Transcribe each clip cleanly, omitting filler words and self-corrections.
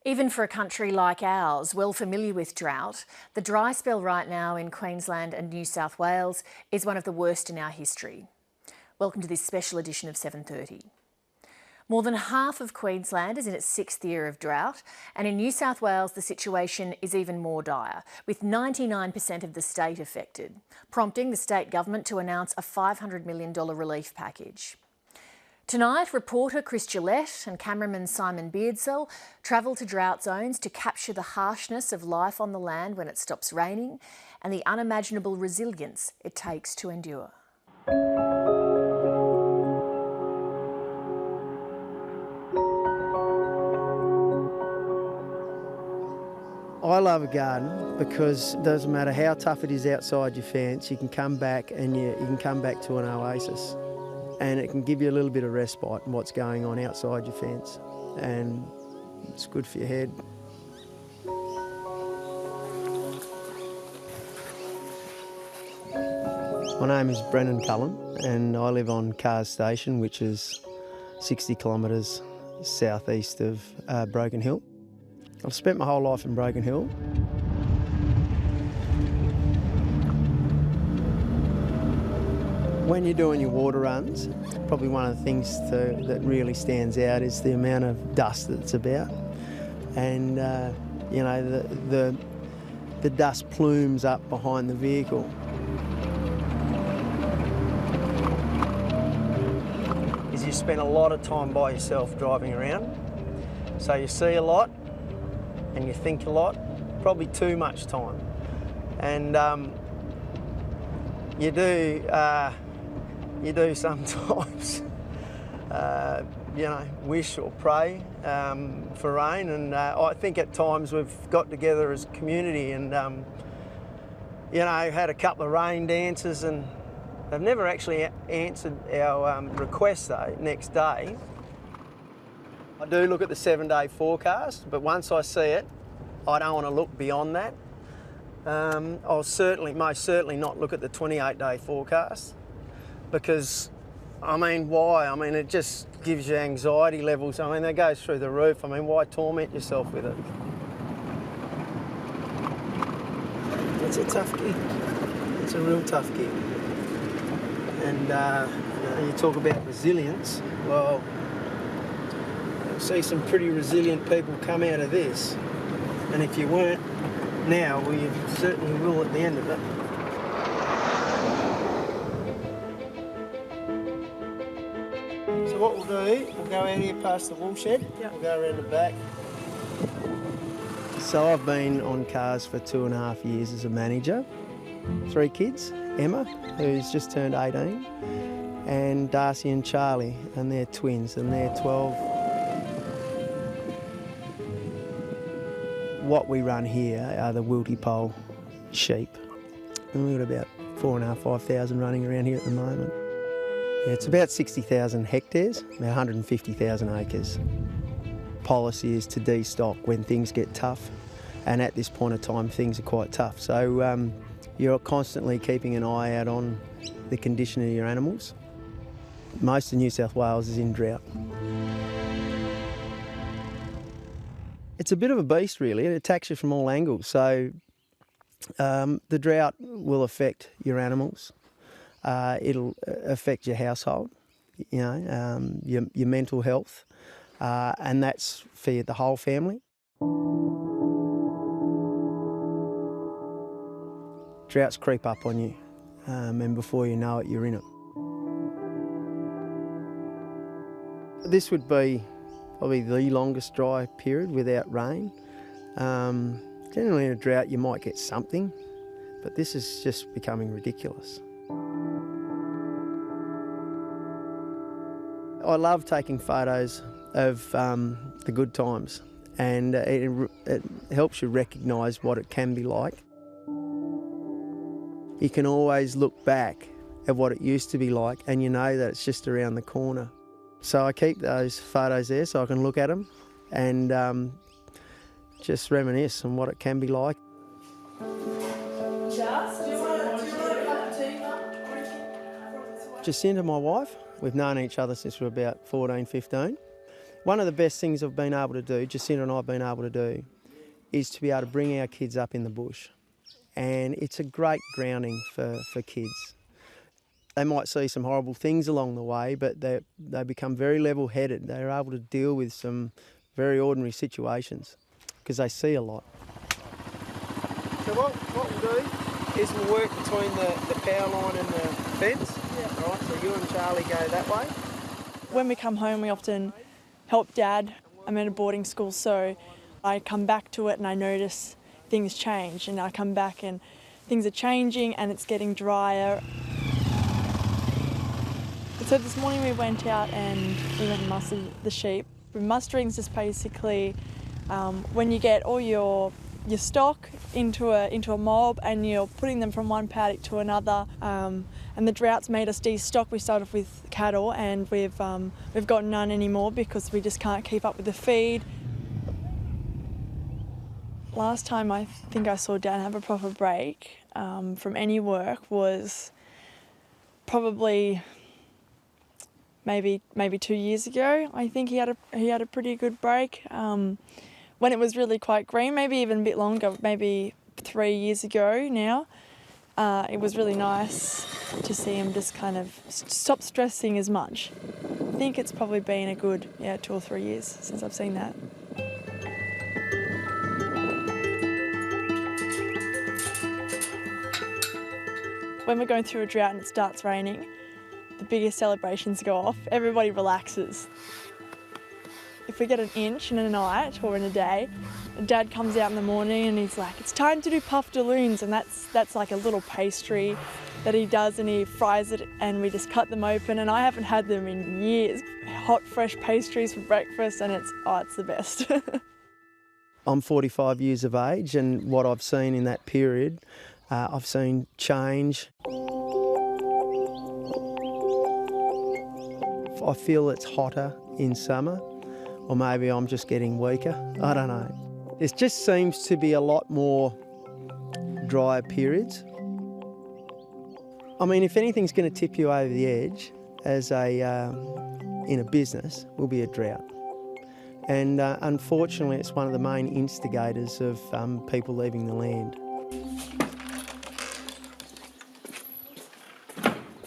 Even for a country like ours, well familiar with drought, the dry spell right now in Queensland and New South Wales is one of the worst in our history. Welcome to this special edition of 7:30. More than half of Queensland is in its sixth year of drought, and in New South Wales the situation is even more dire, with 99% of the state affected, prompting the state government to announce a $500 million relief package. Tonight, reporter Chris Gillette and cameraman Simon Beardsell travel to drought zones to capture the harshness of life on the land when it stops raining and the unimaginable resilience it takes to endure. I love a garden because it doesn't matter how tough it is outside your fence, you can come back and you can come back to an oasis. And it can give you a little bit of respite in what's going on outside your fence, and it's good for your head. My name is Brendan Cullen and I live on Cars Station, which is 60 kilometres southeast of Broken Hill. I've spent my whole life in Broken Hill. When you're doing your water runs, probably one of the things that really stands out is the amount of dust that's about. And, you know, the dust plumes up behind the vehicle. Is you spend a lot of time by yourself driving around. So you see a lot and you think a lot, probably too much time. And you do sometimes, you know, wish or pray for rain, and I think at times we've got together as a community and, you know, had a couple of rain dances, and they've never actually answered our request though, next day. I do look at the 7-day forecast, but once I see it, I don't want to look beyond that. I'll most certainly not look at the 28-day forecast. Because, I mean, why? I mean, it just gives you anxiety levels. I mean, that goes through the roof. I mean, why torment yourself with it? It's a tough gig. It's a real tough gig. And, you know, you talk about resilience. Well, you'll see some pretty resilient people come out of this. And if you weren't now, well, you certainly will at the end of it. So what we'll do, we'll go out here past the wool shed, We'll go around the back. So I've been on cars for 2.5 years as a manager. 3 kids, Emma, who's just turned 18, and Darcy and Charlie, and they're twins, and they're 12. What we run here are the wilty pole sheep. And we've got about 4,500, 5,000 running around here at the moment. Yeah, it's about 60,000 hectares, about 150,000 acres. Policy is to destock when things get tough, and at this point of time things are quite tough. So you're constantly keeping an eye out on the condition of your animals. Most of New South Wales is in drought. It's a bit of a beast really, it attacks you from all angles. So the drought will affect your animals. It'll affect your household, you know, your mental health, and that's for the whole family. Droughts creep up on you, and before you know it, you're in it. This would be probably the longest dry period without rain. Generally in a drought you might get something, but this is just becoming ridiculous. I love taking photos of the good times, and it helps you recognise what it can be like. You can always look back at what it used to be like, and you know that it's just around the corner. So I keep those photos there so I can look at them and just reminisce on what it can be like. Jacinta, my wife, we've known each other since we were about 14, 15. One of the best things I've been able to do, Jacinta and I have been able to do, is to be able to bring our kids up in the bush. And it's a great grounding for kids. They might see some horrible things along the way, but they become very level-headed. They're able to deal with some very ordinary situations because they see a lot. So what we'll do is we'll work between the power line and the fence. Yeah. All right, so you and Charlie go that way. When we come home, we often help Dad. I'm at a boarding school, so I come back to it and I notice things change, and I come back and things are changing and it's getting drier. So this morning we went out and we went and mustered the sheep. Mustering is just basically when you get all your stock into a mob and you're putting them from one paddock to another. And the drought's made us destock. We started off with cattle and we've got none anymore because we just can't keep up with the feed. Last time I think I saw Dad have a proper break from any work was probably maybe 2 years ago. I think he had a pretty good break when it was really quite green, maybe even a bit longer, maybe 3 years ago now. It was really nice to see him just kind of stop stressing as much. I think it's probably been a good 2 or 3 years since I've seen that. When we're going through a drought and it starts raining, the biggest celebrations go off. Everybody relaxes. If we get an inch in a night or in a day, Dad comes out in the morning and he's like, it's time to do puff dooloons, and that's like a little pastry that he does, and he fries it and we just cut them open, and I haven't had them in years. Hot, fresh pastries for breakfast, and it's the best. I'm 45 years of age, and what I've seen in that period, I've seen change. I feel it's hotter in summer, or maybe I'm just getting weaker, I don't know. It just seems to be a lot more drier periods. I mean, if anything's going to tip you over the edge in a business, will be a drought. And unfortunately, it's one of the main instigators of people leaving the land.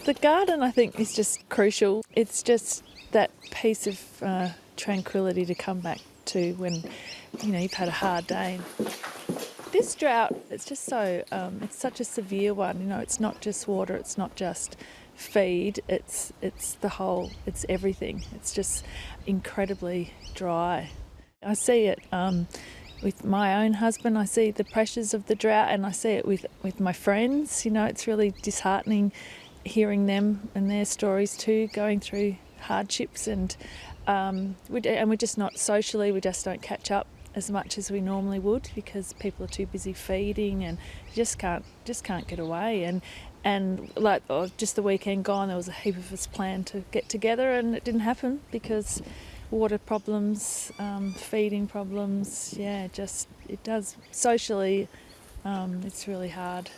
The garden, I think, is just crucial. It's just that piece of tranquility to come back to when, you've had a hard day. This drought, it's just so, it's such a severe one. It's not just water, it's not just feed, it's the whole, it's everything. It's just incredibly dry. I see it with my own husband, I see the pressures of the drought, and I see it with my friends. It's really disheartening hearing them and their stories too, going through hardships, and we're just not socially, we just don't catch up as much as we normally would because people are too busy feeding, and you just can't get away. And like just the weekend gone, there was a heap of us planned to get together, and it didn't happen because water problems, feeding problems. It does socially. It's really hard.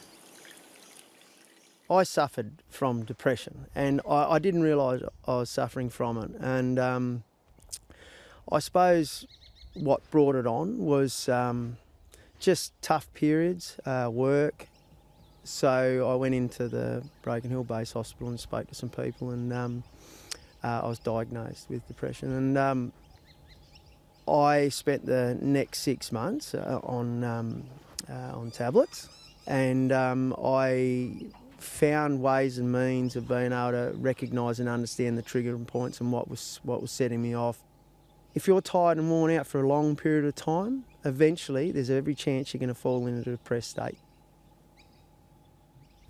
I suffered from depression, and I didn't realise I was suffering from it. And I suppose what brought it on was just tough periods, work. So I went into the Broken Hill Base Hospital and spoke to some people, and I was diagnosed with depression. And I spent the next 6 months on tablets, and I found ways and means of being able to recognise and understand the triggering points and what was setting me off. If you're tired and worn out for a long period of time, eventually there's every chance you're going to fall into a depressed state.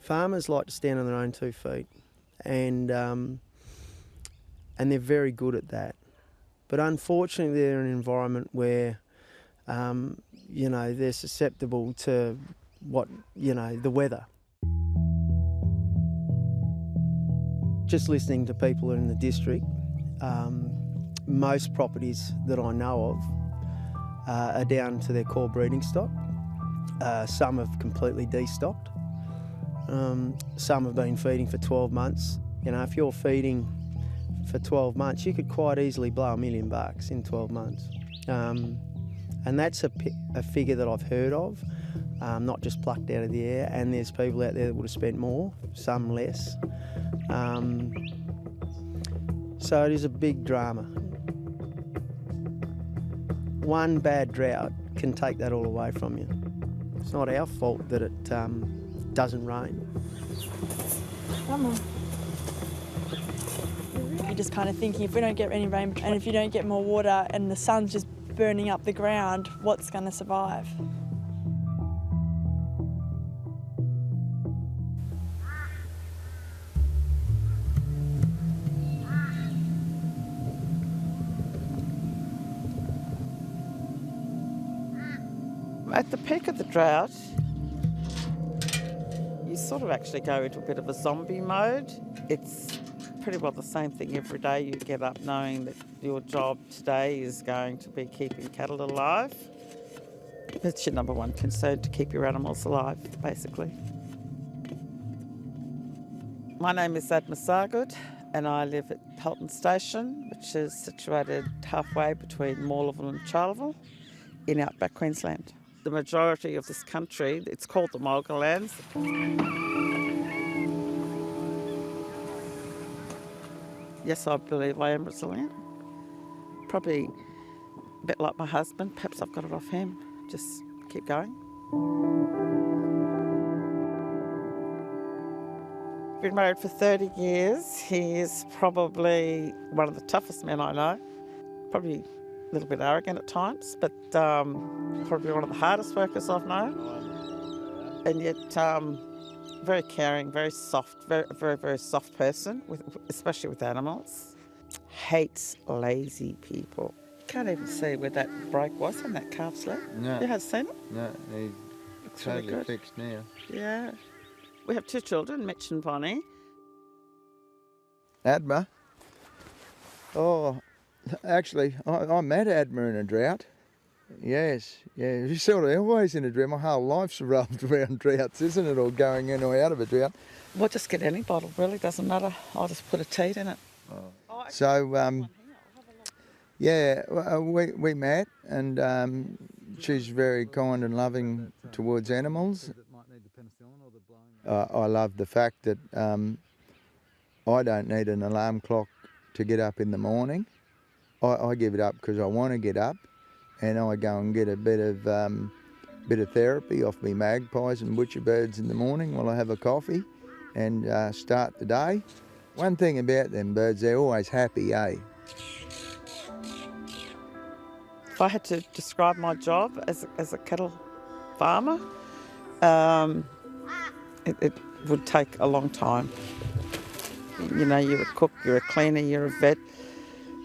Farmers like to stand on their own 2 feet, and they're very good at that. But unfortunately, they're in an environment where they're susceptible to the weather. Just listening to people in the district, most properties that I know of are down to their core breeding stock. Some have completely destocked. Some have been feeding for 12 months. If you're feeding for 12 months, you could quite easily blow $1 million in 12 months. And that's a figure that I've heard of, not just plucked out of the air, and there's people out there that would have spent more, some less. So it is a big drama. One bad drought can take that all away from you. It's not our fault that it doesn't rain. Come on. You're just kind of thinking, if we don't get any rain and if you don't get more water and the sun's just burning up the ground, what's going to survive? At the peak of the drought, you sort of actually go into a bit of a zombie mode. It's pretty well the same thing every day. You get up knowing that your job today is going to be keeping cattle alive. It's your number one concern, to keep your animals alive, basically. My name is Adma Sargood and I live at Halton Station, which is situated halfway between Morleville and Charleville in outback Queensland. The majority of this country, it's called the Mulga lands. Yes, I believe I am resilient. Probably a bit like my husband, perhaps I've got it off him. Just keep going. Been married for 30 years. He is probably one of the toughest men I know. Probably a little bit arrogant at times, but probably one of the hardest workers I've known. And yet very caring, very soft, very soft person, especially with animals. Hates lazy people. Can't even see where that break was in that calf sled. No. You have seen it? No, he's Looks really totally good. fixed now. Yeah. We have 2 children, Mitch and Bonnie. Adma? Oh, actually, I met Adma in a drought. Yes, yeah. She's sort of always in a drought. My whole life's revolved around droughts, isn't it? Or going in or out of a drought. We'll just get any bottle, really, doesn't matter. I'll just put a teat in it. So, yeah, we met, and she's very kind and loving towards animals. I love the fact that I don't need an alarm clock to get up in the morning. I give it up because I want to get up, and I go and get a bit of therapy off me magpies and butcher birds in the morning while I have a coffee and start the day. One thing about them birds, they're always happy, eh? If I had to describe my job as a cattle farmer, it would take a long time. You know, you're a cook, you're a cleaner, you're a vet,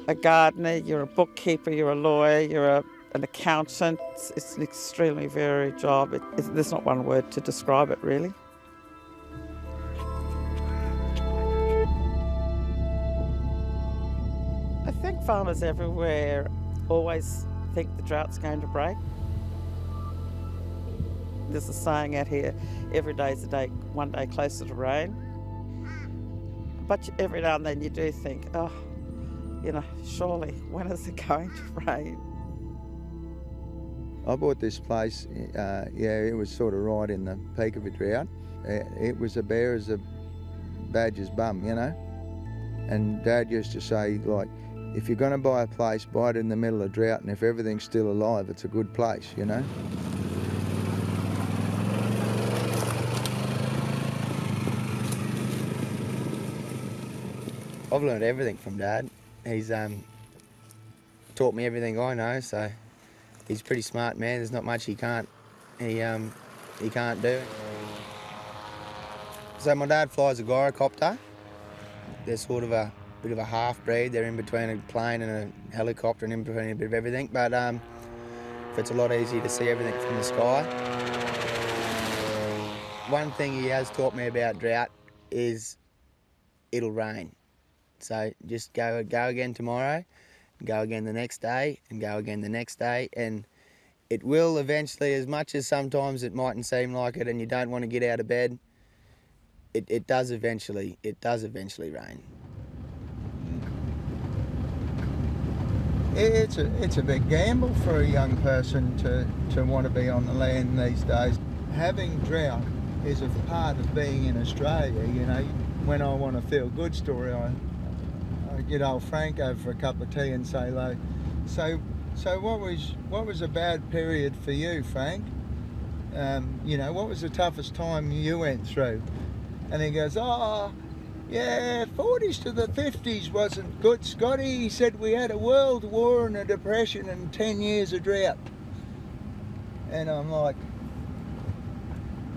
a gardener, you're a bookkeeper, you're a lawyer, you're an accountant. It's an extremely varied job. There's not one word to describe it, really. I think farmers everywhere always think the drought's going to break. There's a saying out here, every day's a day, one day closer to rain. But every now and then you do think, oh, you know, surely, when is it going to rain? I bought this place, it was sort of right in the peak of a drought. It was a bare as a badger's bum, you know. And Dad used to say, like, if you're going to buy a place, buy it in the middle of drought, and if everything's still alive, it's a good place, you know. I've learned everything from Dad. He's taught me everything I know, so he's a pretty smart man. There's not much he can't do. So my dad flies a gyrocopter. They're sort of a bit of a half-breed. They're in between a plane and a helicopter and in between a bit of everything, but it's a lot easier to see everything from the sky. One thing he has taught me about drought is it'll rain. So just go again tomorrow, go again the next day, and go again the next day, and it will eventually, as much as sometimes it mightn't seem like it and you don't want to get out of bed, it does eventually rain. It's a big gamble for a young person to want to be on the land these days. Having drought is a part of being in Australia. You know, when I want a feel-good story, I get old Frank over for a cup of tea and say, "Hello." So what was a bad period for you, Frank? You know, what was the toughest time you went through? And he goes, "Oh, yeah, 40s to the 50s wasn't good, Scotty." He said, "We had a world war and a depression and 10 years of drought." And I'm like,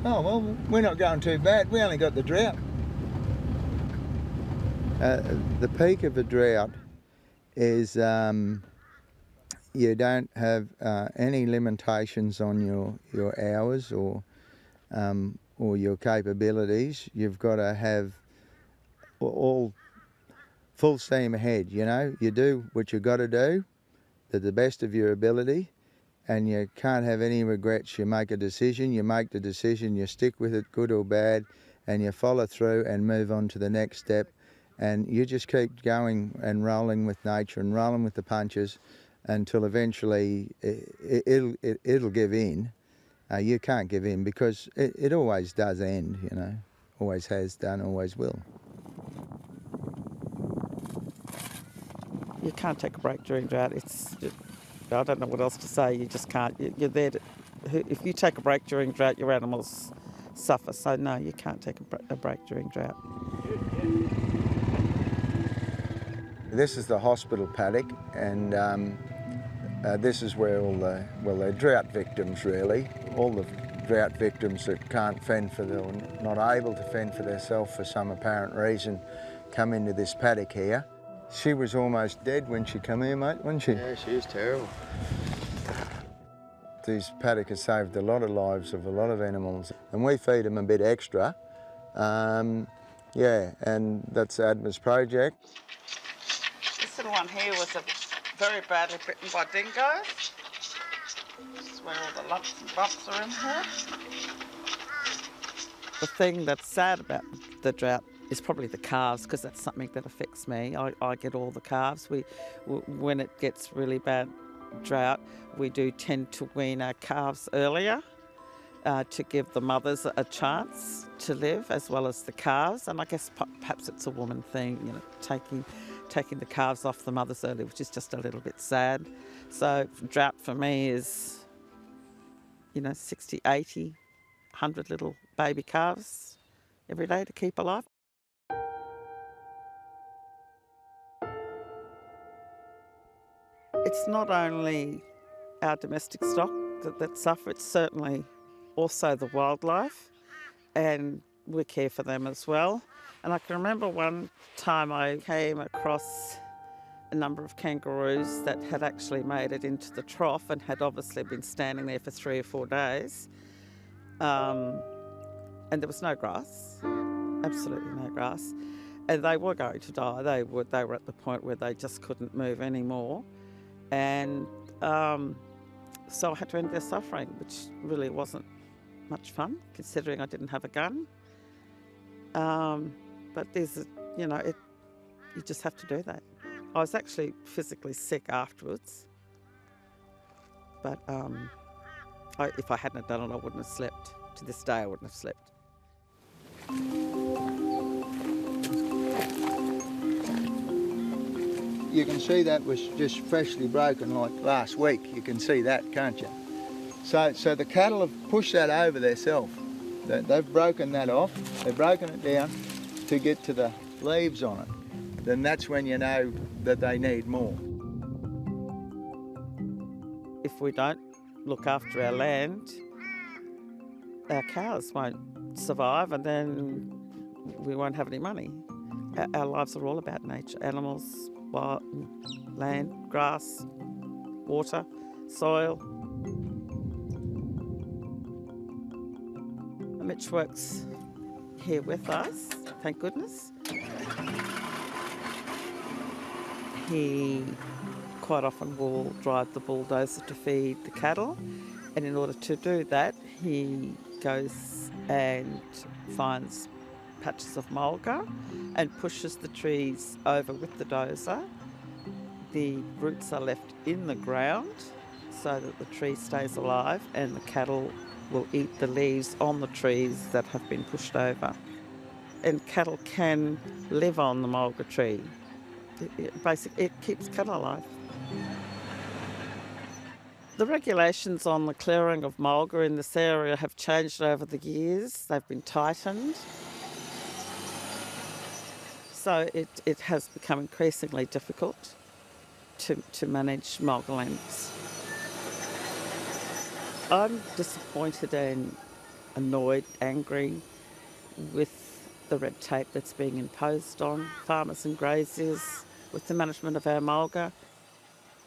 "Oh, well, we're not going too bad. We only got the drought." The peak of a drought is you don't have any limitations on your hours or your capabilities. You've got to have all full steam ahead. You know, you do what you got to do to the best of your ability, and you can't have any regrets. You make a decision, you make the decision, you stick with it, good or bad, and you follow through and move on to the next step, and you just keep going and rolling with nature and rolling with the punches until eventually it'll give in. You can't give in, because it always does end, you know, always has done, always will. You can't take a break during drought. I don't know what else to say. You just can't. You're there to, if you take a break during drought, your animals suffer. So no, you can't take a break during drought. This is the hospital paddock, and this is where all the drought victims, really, all the drought victims that can't fend for or not able to fend for themselves for some apparent reason, come into this paddock here. She was almost dead when she come here, mate, wasn't she? Yeah, she was terrible. These paddock has saved a lot of lives of a lot of animals, and we feed them a bit extra. Yeah, and that's ADMA's project. This little one here was very badly bitten by dingoes. This is where all the lumps and bumps are in here. The thing that's sad about the drought is probably the calves, because that's something that affects me. I get all the calves. When it gets really bad drought, we do tend to wean our calves earlier to give the mothers a chance to live, as well as the calves. And I guess perhaps it's a woman thing, you know, taking the calves off the mothers early, which is just a little bit sad. So drought for me is, you know, 60, 80, 100 little baby calves every day to keep alive. It's not only our domestic stock that suffer, it's certainly also the wildlife, and we care for them as well. And I can remember one time I came across a number of kangaroos that had actually made it into the trough and had obviously been standing there for 3 or 4 days. And there was no grass, absolutely no grass. And they were going to die. They were at the point where they just couldn't move anymore. And so I had to end their suffering, which really wasn't much fun, considering I didn't have a gun. But there's, you know, you just have to do that. I was actually physically sick afterwards, but if I hadn't done it, I wouldn't have slept. To this day, I wouldn't have slept. You can see that was just freshly broken like last week. You can see that, can't you? So the cattle have pushed that over themselves. They've broken that off. They've broken it down to get to the leaves on it. Then that's when you know that they need more. If we don't look after our land, our cows won't survive, and then we won't have any money. Our lives are all about nature, animals, wild, land, grass, water, soil. Mitch works here with us, thank goodness. He quite often will drive the bulldozer to feed the cattle, and in order to do that, he goes and finds patches of mulga and pushes the trees over with the dozer. the roots are left in the ground so that the tree stays alive, and the cattle will eat the leaves on the trees that have been pushed over. And cattle can live on the mulga tree. Basically, it keeps cattle alive. The regulations on the clearing of mulga in this area have changed over the years. They've been tightened. So it has become increasingly difficult to manage mulga lands. I'm disappointed and annoyed, angry with the red tape that's being imposed on farmers and graziers with the management of our mulga.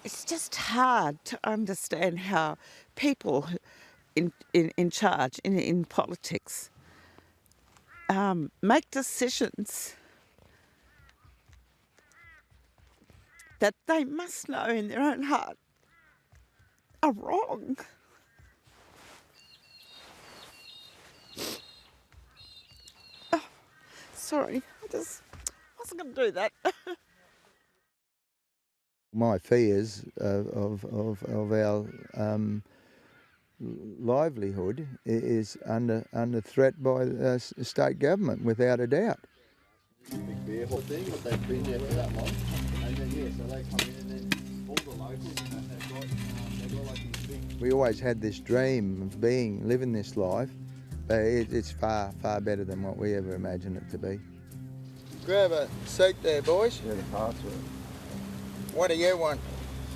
It's just hard to understand how people in charge, in politics, make decisions that they must know in their own heart are wrong. Oh, sorry, I just wasn't going to do that. My fears of our livelihood is under threat by the state government, without a doubt. Big barefoot thing, but they've been there for that long. And then, yeah, so they come in and then all the locals, and they've got like these big... We always had this dream of living this life, but it's far, far better than what we ever imagined it to be. Grab a seat there, boys. Yeah, the password. What do you want?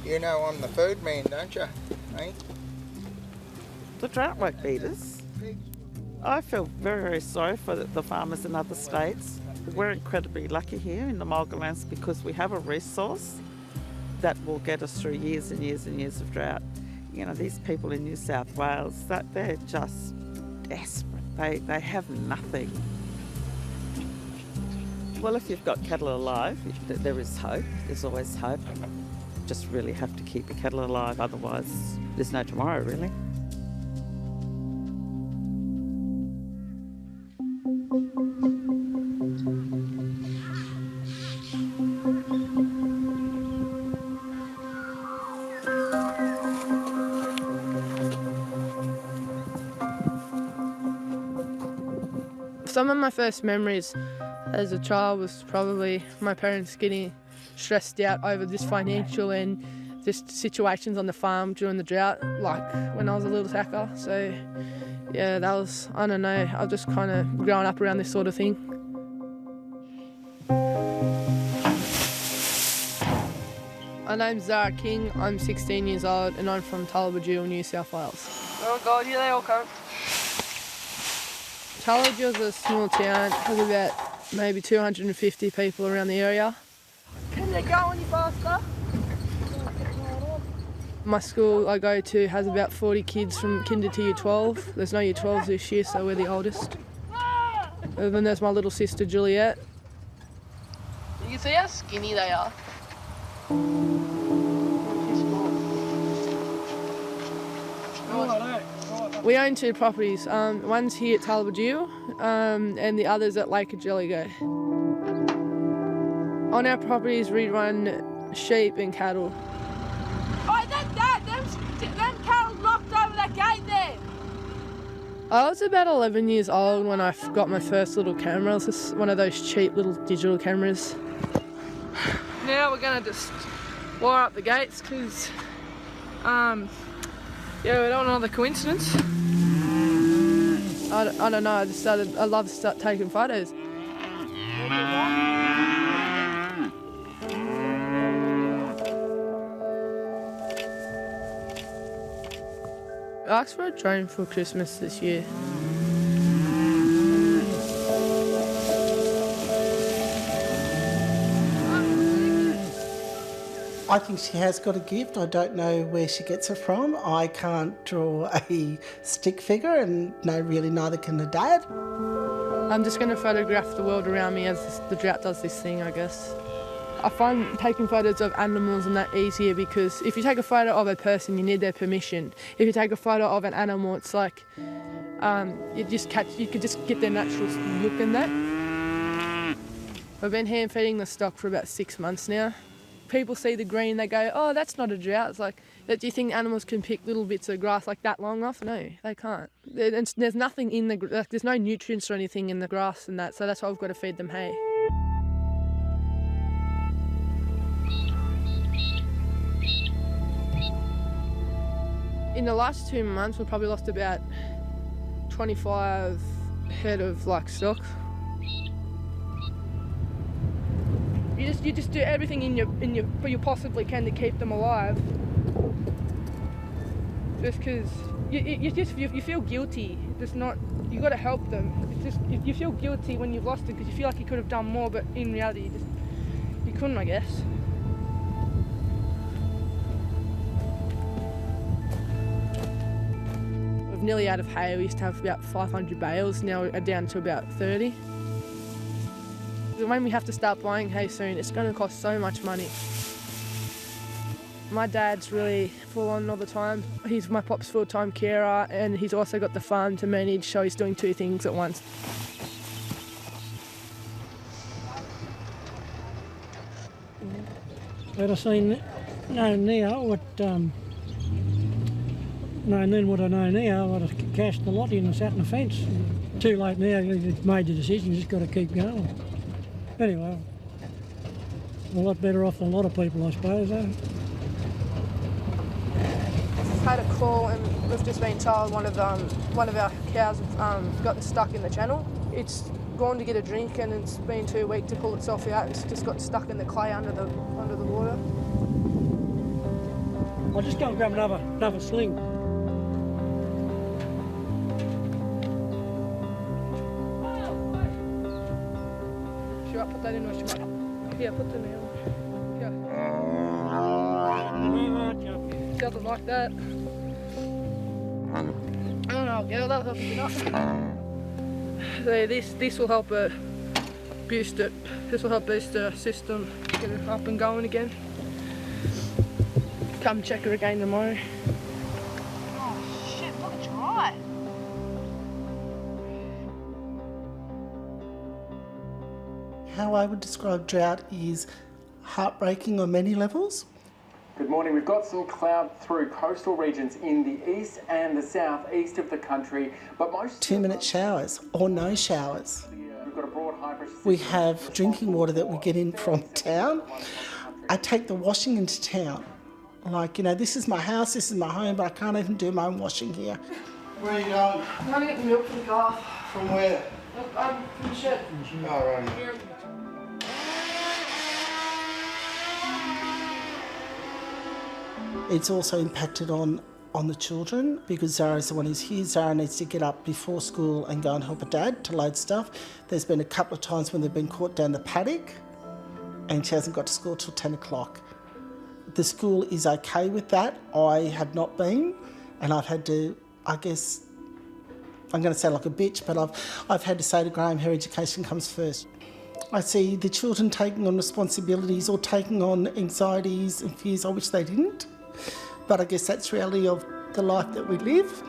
You know I'm the food man, don't you? Eh? The drought won't beat us. I feel very, very sorry for the farmers in other states. We're incredibly lucky here in the mulga lands because we have a resource that will get us through years and years and years of drought. You know, these people in New South Wales, they're just desperate. They have nothing. Well, if you've got cattle alive, there is hope. There's always hope. Just really have to keep your cattle alive, otherwise there's no tomorrow, really. Some of my first memories as a child was probably my parents getting stressed out over this financial and just situations on the farm during the drought, like when I was a little tacker. So yeah, that was, I don't know, I was just kind of growing up around this sort of thing. My name's Zara King, I'm 16 years old and I'm from Tullabajil, New South Wales. Oh God, here they all come. Tullabajil is a small town, has about maybe 250 people around the area. Can they go any faster? My school I go to has about 40 kids from kinder to year 12. There's no year 12s this year, so we're the oldest. And then there's my little sister Juliet. You can see how skinny they are. We own two properties. One's here at Tullabajil and the other's at Lake Jelligo. On our properties we run sheep and cattle. Oh, them cattle locked over that gate there. I was about 11 years old when I got my first little camera. It was just one of those cheap little digital cameras. Now we're going to just wire up the gates because, yeah, we don't want another coincidence. I don't know, I love to start taking photos. I asked for a drone for Christmas this year. I think she has got a gift. I don't know where she gets it from. I can't draw a stick figure and neither can her dad. I'm just going to photograph the world around me as the drought does this thing, I guess. I find taking photos of animals and that easier because if you take a photo of a person, you need their permission. If you take a photo of an animal, it's like you could just get their natural look in that. I've been hand feeding the stock for about 6 months now. people see the green, they go, oh, that's not a drought. It's like, do you think animals can pick little bits of grass like that long off? No, they can't. There's nothing in there's no nutrients or anything in the grass and that, so that's why we've got to feed them hay. In the last 2 months, we've probably lost about 25 head of stock. You just do everything what you possibly can to keep them alive. Just because you feel guilty. You got to help them. You feel guilty when you've lost it because you feel like you could have done more, but in reality you couldn't, I guess. We're nearly out of hay. We used to have about 500 bales. Now we're down to about 30. When we have to start buying hay soon, it's going to cost so much money. My dad's really full on all the time. He's my pop's full-time carer and he's also got the farm to manage, so he's doing 2 things at once. I'd have seen, known now what, known then what I know now, I'd have cashed the lot in and sat on the fence. Too late now, you've made the decision, you just got to keep going. Anyway, a lot better off than a lot of people, I suppose, eh? We've had a call and we've just been told one of our cows have gotten stuck in the channel. It's gone to get a drink and it's been too weak to pull itself out. It's just got stuck in the clay under the water. I'll just go and grab another sling. Should I put that in or should I? Yeah, put them in. Yeah. Doesn't like that. I don't know, girl, that'll help you enough. So this will help boost it. This will help boost the system, get it up and going again. Come check her again tomorrow. Oh shit, look, it's dry. How I would describe drought is heartbreaking on many levels. Good morning. We've got some cloud through coastal regions in the east and the southeast of the country, but most 2-minute showers or no showers. We've got a broad high pressure system. We have drinking water that we get in from town. I take the washing into town. Like, this is my house, this is my home, but I can't even do my own washing here. Where are you going? I'm going to get the milk from the car. From where? From the shed. Oh, right. It's also impacted on the children because Zara's the one who's here. Zara needs to get up before school and go and help her dad to load stuff. There's been a couple of times when they've been caught down the paddock and she hasn't got to school till 10 o'clock. The school is okay with that. I have not been, and I've had to, I guess, I'm going to sound like a bitch, but I've had to say to Graham, her education comes first. I see the children taking on responsibilities or taking on anxieties and fears. I wish they didn't, but I guess that's the reality of the life that we live.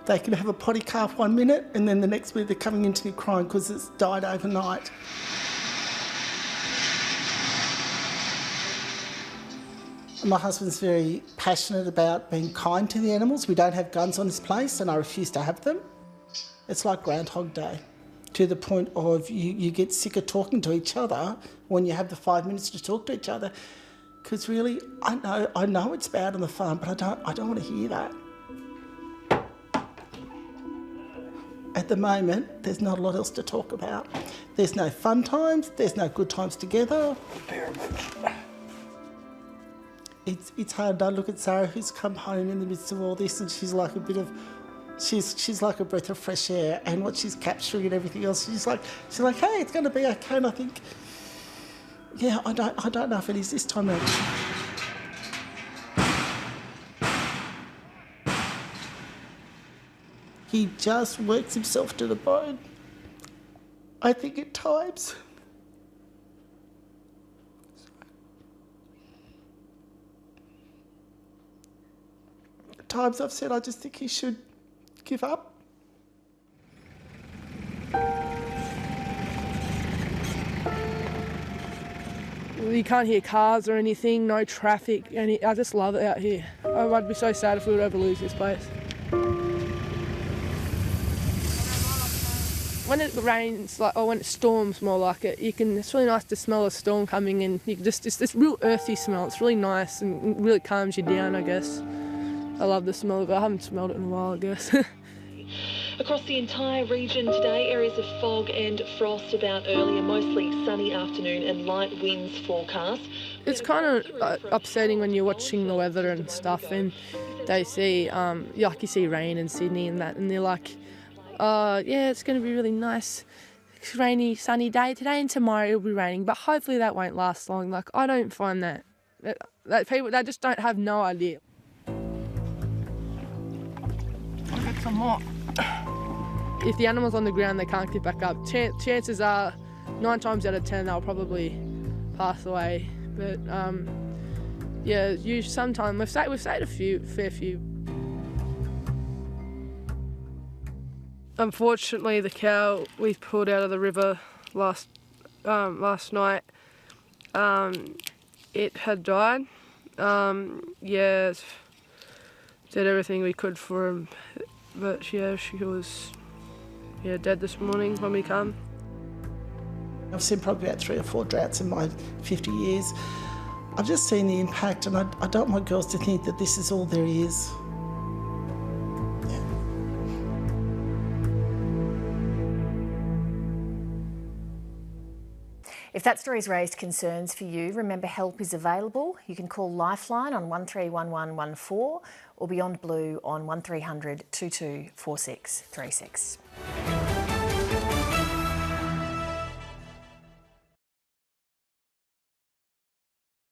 They can have a potty calf 1 minute and then the next minute they're coming into me crying because it's died overnight. My husband's very passionate about being kind to the animals. We don't have guns on this place and I refuse to have them. It's like Groundhog Day, to the point of you get sick of talking to each other when you have the 5 minutes to talk to each other. Because really, I know it's bad on the farm, but I don't want to hear that. At the moment, there's not a lot else to talk about. There's no fun times, there's no good times together. It's hard. I look at Sarah, who's come home in the midst of all this, and she's like she's like a breath of fresh air, and what she's capturing and everything else. She's like, hey, it's going to be okay. And I think, yeah, I don't know if it is this time around. He just works himself to the bone. I think at times. Times I've said I just think he should give up. you can't hear cars or anything, no traffic, and I just love it out here. I'd be so sad if we would ever lose this place. When it rains, or when it storms more like it, it's really nice to smell a storm coming in. It's this real earthy smell. It's really nice and really calms you down, I guess. I love the smell of it. I haven't smelled it in a while, I guess. Across the entire region today, areas of fog and frost about earlier, mostly sunny afternoon and light winds forecast. It's kind of upsetting when you're watching the weather and stuff and they see, like you see rain in Sydney and that, and they're like, yeah, it's going to be really nice, rainy, sunny day today, and tomorrow it'll be raining, but hopefully that won't last long. Like, I don't find that people, they just don't have no idea. I'll get some more. If the animal's on the ground, they can't get back up. Chances are, 9 times out of 10, they'll probably pass away. But yeah, sometimes we've saved a fair few. Unfortunately, the cow we pulled out of the river last night, it had died. Yeah, did everything we could for him, but yeah, she was dead this morning when we come. I've seen probably about 3 or 4 droughts in my 50 years. I've just seen the impact, and I don't want girls to think that this is all there is. If that story's raised concerns for you, remember help is available. You can call Lifeline on 131114 or Beyond Blue on 1300 224636.